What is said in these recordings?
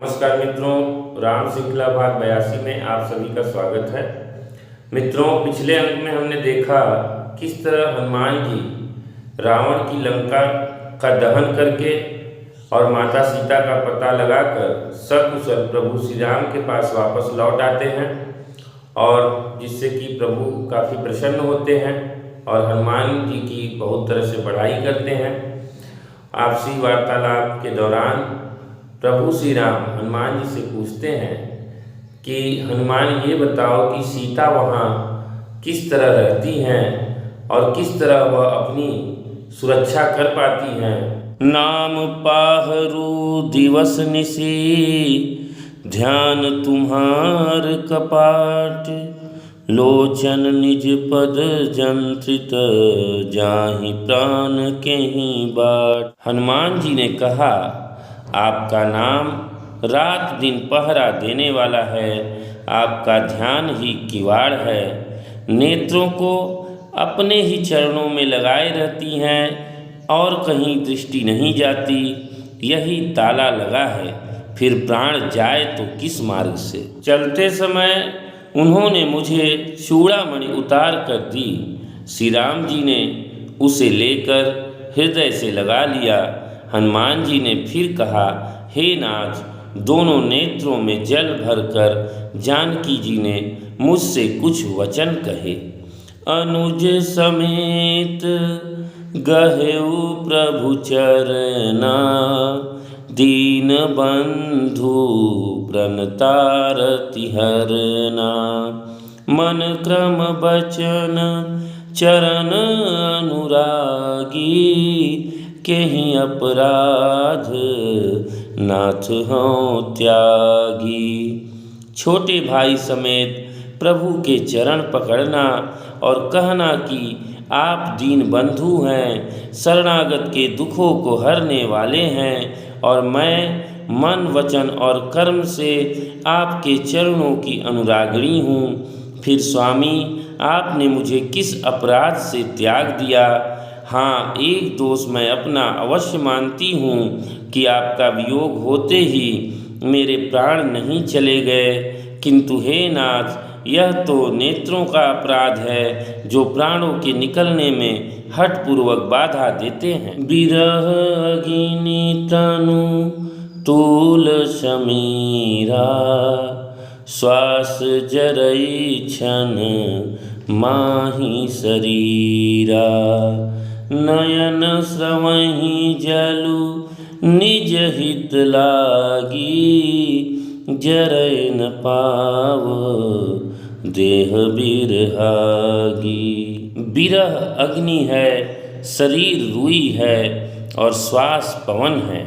नमस्कार मित्रों, राम श्रृंखला भाग 82 में आप सभी का स्वागत है। मित्रों, पिछले अंक में हमने देखा किस तरह हनुमान जी रावण की लंका का दहन करके और माता सीता का पता लगाकर सकुशल प्रभु श्री राम के पास वापस लौट आते हैं और जिससे कि प्रभु काफ़ी प्रसन्न होते हैं और हनुमान जी की बहुत तरह से बढ़ाई करते हैं। आपसी वार्तालाप के दौरान प्रभु श्री राम हनुमान जी से पूछते हैं कि हनुमान ये बताओ कि सीता वहाँ किस तरह रहती हैं और किस तरह वह अपनी सुरक्षा कर पाती हैं। नाम पाहरू दिवस निशी ध्यान तुम्हार कपाट, लोचन निज पद जंत्रित जाहि प्राण केहि बाट। हनुमान जी ने कहा, आपका नाम रात दिन पहरा देने वाला है, आपका ध्यान ही किवाड़ है, नेत्रों को अपने ही चरणों में लगाए रहती हैं और कहीं दृष्टि नहीं जाती, यही ताला लगा है, फिर प्राण जाए तो किस मार्ग से। चलते समय उन्होंने मुझे चूड़ामणि उतार कर दी, श्री राम जी ने उसे लेकर हृदय से लगा लिया। हनुमान जी ने फिर कहा, हे नाथ, दोनों नेत्रों में जल भरकर जानकी जी ने मुझसे कुछ वचन कहे। अनुज समेत गहेउ प्रभु चरना, दीन बंधु प्रणतारति हरना, मन क्रम बचन चरण अनुरागी, केहि अपराध नाथ हों त्यागी। छोटे भाई समेत प्रभु के चरण पकड़ना और कहना कि आप दीन बंधु हैं, शरणागत के दुखों को हरने वाले हैं और मैं मन वचन और कर्म से आपके चरणों की अनुरागिणी हूँ। फिर स्वामी, आपने मुझे किस अपराध से त्याग दिया। हाँ, एक दोष मैं अपना अवश्य मानती हूँ कि आपका वियोग होते ही मेरे प्राण नहीं चले गए, किंतु हे नाथ, यह तो नेत्रों का अपराध है जो प्राणों के निकलने में हठपूर्वक बाधा देते हैं। बिरह अग्नि तनु तूल समीरा, श्वास जरई छन माही शरीरा, नयन श्रवहि जलु निज हित लागी, जरै न पाव देह बिरहागी। बिरह अग्नि है, शरीर रुई है और श्वास पवन है।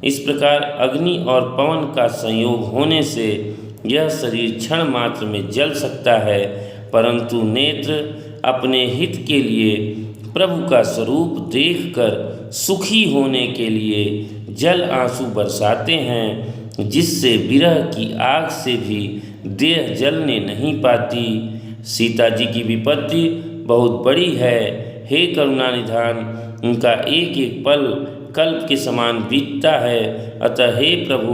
इस प्रकार अग्नि और पवन का संयोग होने से यह शरीर क्षण मात्र में जल सकता है, परंतु नेत्र अपने हित के लिए प्रभु का स्वरूप देखकर सुखी होने के लिए जल आंसू बरसाते हैं, जिससे विरह की आग से भी देह जलने नहीं पाती। सीता जी की विपत्ति बहुत बड़ी है, हे करुणा निधान, उनका एक एक पल कल्प के समान बीतता है। अतः हे प्रभु,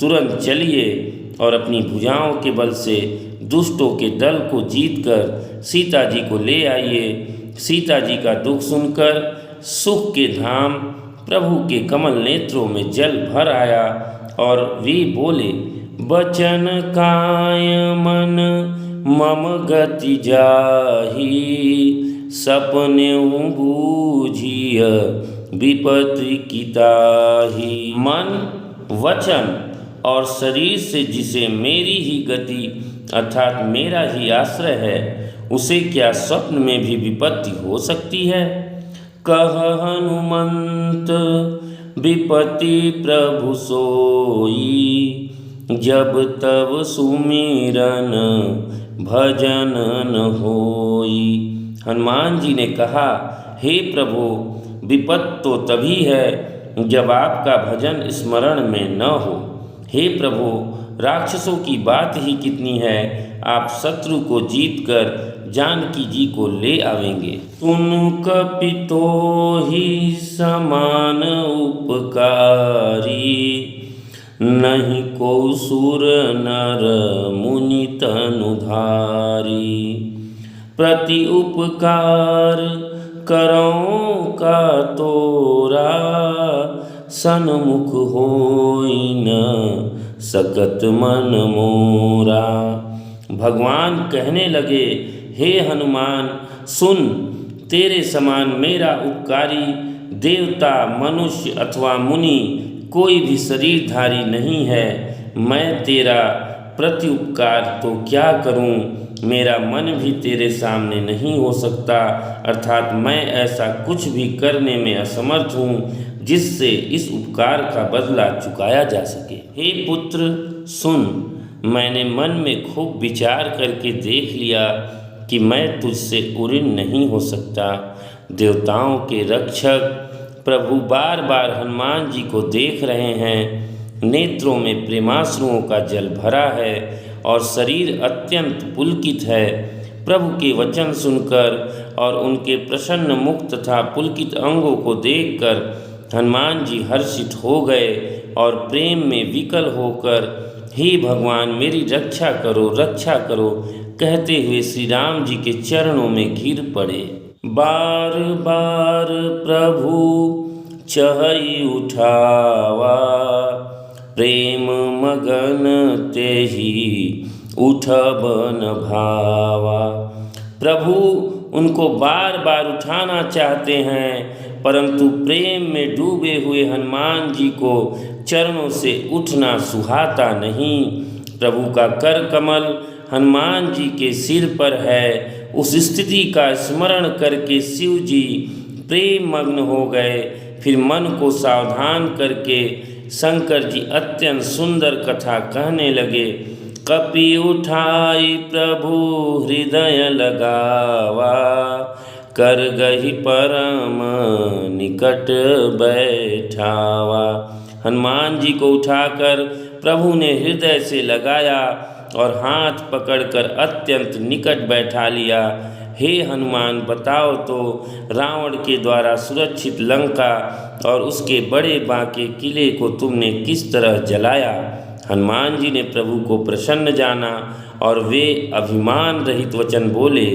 तुरंत चलिए और अपनी भुजाओं के बल से दुष्टों के दल को जीतकर सीता जी को ले आइए। सीता जी का दुख सुनकर सुख के धाम प्रभु के कमल नेत्रों में जल भर आया और वे बोले, बचन काय मन मम गति जाही, सपने बूझिय विपत्ति किताही। मन, वचन और शरीर से जिसे मेरी ही गति अर्थात मेरा ही आश्रय है, उसे क्या स्वप्न में भी विपत्ति हो सकती है। कह हनुमंत विपत्ति प्रभु सोई, जब तब सुमिरन भजन न होई। हनुमान जी ने कहा, हे प्रभु, विपत्ति तो तभी है जब आपका भजन स्मरण में न हो। हे प्रभु, राक्षसों की बात ही कितनी है, आप शत्रु को जीतकर जानकी जी को ले आवेंगे। तुम कपितो ही समान उपकारी, नहीं को सुर नर मुनि तनुधारी। प्रति उपकार करौं का तोरा, सन्मुख होई न सकत मन मोरा। भगवान कहने लगे, हे हनुमान सुन, तेरे समान मेरा उपकारी देवता, मनुष्य अथवा मुनि कोई भी शरीरधारी नहीं है। मैं तेरा प्रति उपकार तो क्या करूं, मेरा मन भी तेरे सामने नहीं हो सकता, अर्थात मैं ऐसा कुछ भी करने में असमर्थ हूँ जिससे इस उपकार का बदला चुकाया जा सके। हे पुत्र सुन, मैंने मन में खूब विचार करके देख लिया कि मैं तुझसे उऋण नहीं हो सकता। देवताओं के रक्षक प्रभु बार बार हनुमान जी को देख रहे हैं। नेत्रों में प्रेमाश्रुओं का जल भरा है और शरीर अत्यंत पुलकित है। प्रभु के वचन सुनकर और उनके प्रसन्न मुख तथा पुलकित अंगों को देखकर हनुमान जी हर्षित हो गए और प्रेम में विकल होकर, हे भगवान मेरी रक्षा करो कहते हुए श्री राम जी के चरणों में गिर पड़े। बार बार प्रभु चहई उठावा, प्रेम मगन तेहि उठबन भावा। प्रभु उनको बार बार उठाना चाहते हैं, परंतु प्रेम में डूबे हुए हनुमान जी को चरणों से उठना सुहाता नहीं। प्रभु का कर कमल हनुमान जी के सिर पर है। उस स्थिति का स्मरण करके शिव जी प्रेम मग्न हो गए। फिर मन को सावधान करके शंकर जी अत्यंत सुंदर कथा कहने लगे। कपि उठाई प्रभु हृदय लगावा, कर गही परम निकट बैठावा। हनुमान जी को उठाकर प्रभु ने हृदय से लगाया और हाथ पकड़कर अत्यंत निकट बैठा लिया। हे हनुमान बताओ तो, रावण के द्वारा सुरक्षित लंका और उसके बड़े बांके किले को तुमने किस तरह जलाया। हनुमान जी ने प्रभु को प्रसन्न जाना और वे अभिमान रहित वचन बोले।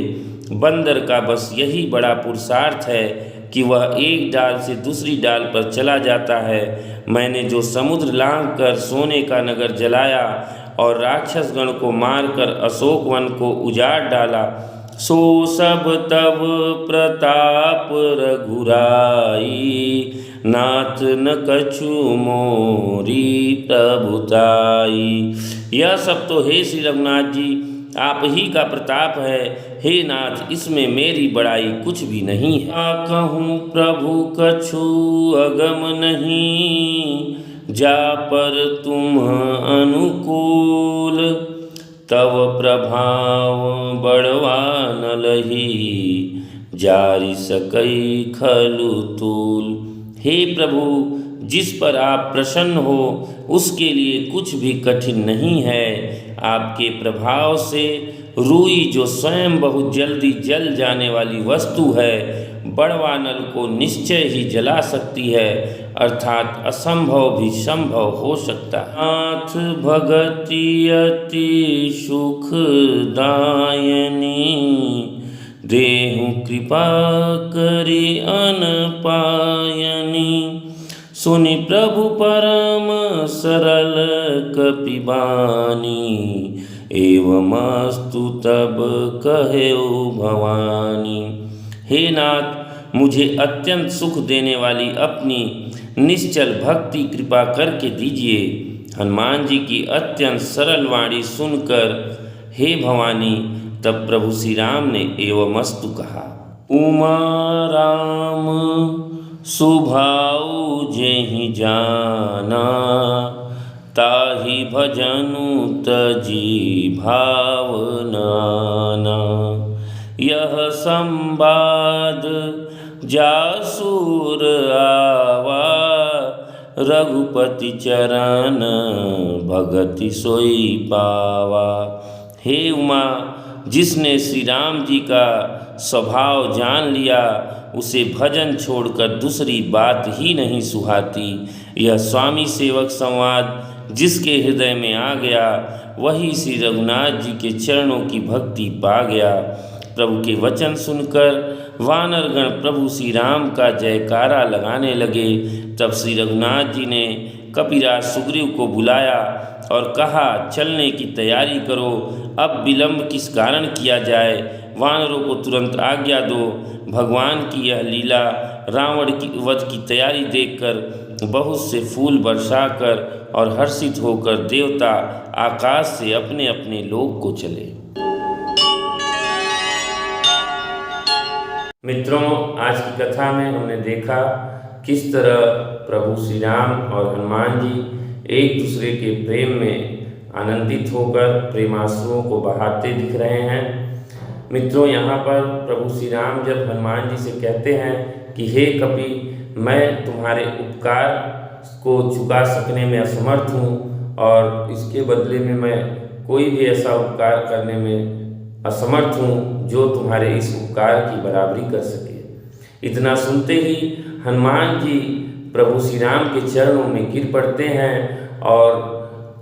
बंदर का बस यही बड़ा पुरुषार्थ है कि वह एक डाल से दूसरी डाल पर चला जाता है। मैंने जो समुद्र लांघ कर सोने का नगर जलाया और राक्षस गण को मारकर अशोक वन को उजाड़ डाला, सो सब तब प्रताप रघुराई, नाथ न कछु मोरी प्रभुताई। यह सब तो हे श्री रघुनाथ जी आप ही का प्रताप है। हे नाथ, इसमें मेरी बड़ाई कुछ भी नहीं है। कहूँ प्रभु कछु अगम नहीं, जा पर तुम अनुकूल, तव प्रभाव बड़वा न लही, जारी सकई खलु तूल। हे प्रभु, जिस पर आप प्रसन्न हो उसके लिए कुछ भी कठिन नहीं है। आपके प्रभाव से रुई, जो स्वयं बहुत जल्दी जल जाने वाली वस्तु है, बड़वा नल को निश्चय ही जला सकती है, अर्थात असंभव भी संभव हो सकता है। नाथ भगति अति सुखदायनी, देहु कृपा करी अनपायनी, सुनि प्रभु परम सरल कपिबानी, एवमस्तु तब कहेउ भवानी। हे नाथ, मुझे अत्यंत सुख देने वाली अपनी निश्चल भक्ति कृपा करके दीजिए। हनुमान जी की अत्यंत सरल वाणी सुनकर हे भवानी, तब प्रभु श्री राम ने एवमस्तु कहा। उमा राम सुभाऊ जेहि जाना, ताहि भजनु तजी भावनाना। यह संवाद जासुर आवा, रघुपति चरण भगति सोई पावा। हे उमा, जिसने श्री राम जी का स्वभाव जान लिया, उसे भजन छोड़कर दूसरी बात ही नहीं सुहाती। यह स्वामी सेवक संवाद जिसके हृदय में आ गया वही श्री रघुनाथ जी के चरणों की भक्ति पा गया। प्रभु के वचन सुनकर वानरगण प्रभु श्री राम का जयकारा लगाने लगे। तब श्री रघुनाथ जी ने कपिराज सुग्रीव को बुलाया और कहा, चलने की तैयारी करो, अब विलंब किस कारण किया जाए, वानरों को तुरंत आज्ञा दो। भगवान की यह लीला रावण की वध की तैयारी देखकर बहुत से फूल बरसाकर और हर्षित होकर देवता आकाश से अपने अपने लोक को चले। मित्रों, आज की कथा में हमने देखा किस तरह प्रभु श्री राम और हनुमान जी एक दूसरे के प्रेम में आनंदित होकर प्रेमाश्रुओं को बहाते दिख रहे हैं। मित्रों, यहाँ पर प्रभु श्री राम जब हनुमान जी से कहते हैं कि हे कपि, मैं तुम्हारे उपकार को चुका सकने में असमर्थ हूँ और इसके बदले में मैं कोई भी ऐसा उपकार करने में असमर्थ हूँ जो तुम्हारे इस उपकार की बराबरी कर सके। इतना सुनते ही हनुमान जी प्रभु श्री राम के चरणों में गिर पड़ते हैं और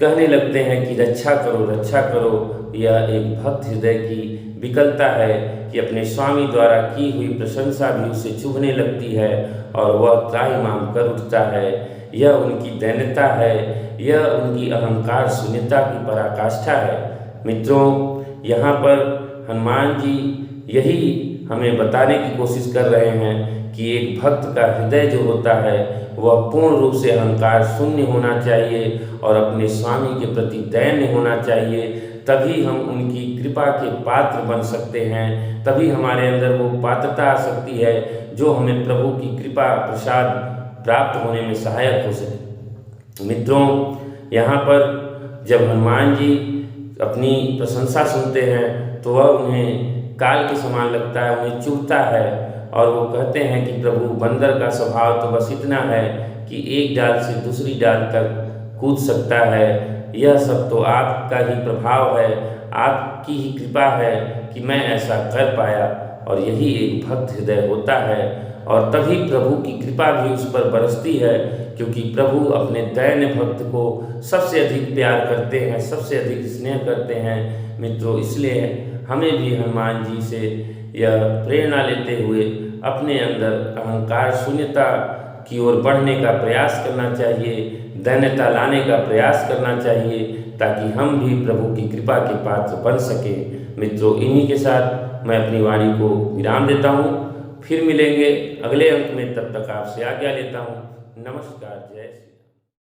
कहने लगते हैं कि रक्षा करो, रक्षा करो। यह एक भक्त हृदय की विकलता है कि अपने स्वामी द्वारा की हुई प्रशंसा भी उसे चुभने लगती है और वह त्राहिमाम कर उठता है। यह उनकी दैन्यता है, यह उनकी अहंकार शून्यता की पराकाष्ठा है। मित्रों, यहाँ पर हनुमान जी यही हमें बताने की कोशिश कर रहे हैं कि एक भक्त का हृदय जो होता है वह पूर्ण रूप से अहंकार शून्य होना चाहिए और अपने स्वामी के प्रति दैन्य होना चाहिए। तभी हम उनकी कृपा के पात्र बन सकते हैं, तभी हमारे अंदर वो पात्रता आ सकती है जो हमें प्रभु की कृपा प्रसाद प्राप्त होने में सहायक हो सके। मित्रों, यहाँ पर जब हनुमान जी अपनी प्रशंसा सुनते हैं तो वह उन्हें काल के समान लगता है, उन्हें चुभता है और वो कहते हैं कि प्रभु, बंदर का स्वभाव तो बस इतना है कि एक डाल से दूसरी डाल तक कूद सकता है। यह सब तो आपका ही प्रभाव है, आपकी ही कृपा है कि मैं ऐसा कर पाया। और यही एक भक्त हृदय होता है और तभी प्रभु की कृपा भी उस पर बरसती है, क्योंकि प्रभु अपने दैन्य भक्त को सबसे अधिक प्यार करते हैं, सबसे अधिक स्नेह करते हैं। मित्रों, इसलिए हमें भी हनुमान जी से यह प्रेरणा लेते हुए अपने अंदर अहंकार शून्यता की ओर बढ़ने का प्रयास करना चाहिए, दैन्यता लाने का प्रयास करना चाहिए, ताकि हम भी प्रभु की कृपा के पात्र बन सकें। मित्रों, इन्हीं के साथ मैं अपनी वाणी को विराम देता हूँ। फिर मिलेंगे अगले अंक में, तब तक आपसे आज्ञा लेता हूँ। नमस्कार, जय श्री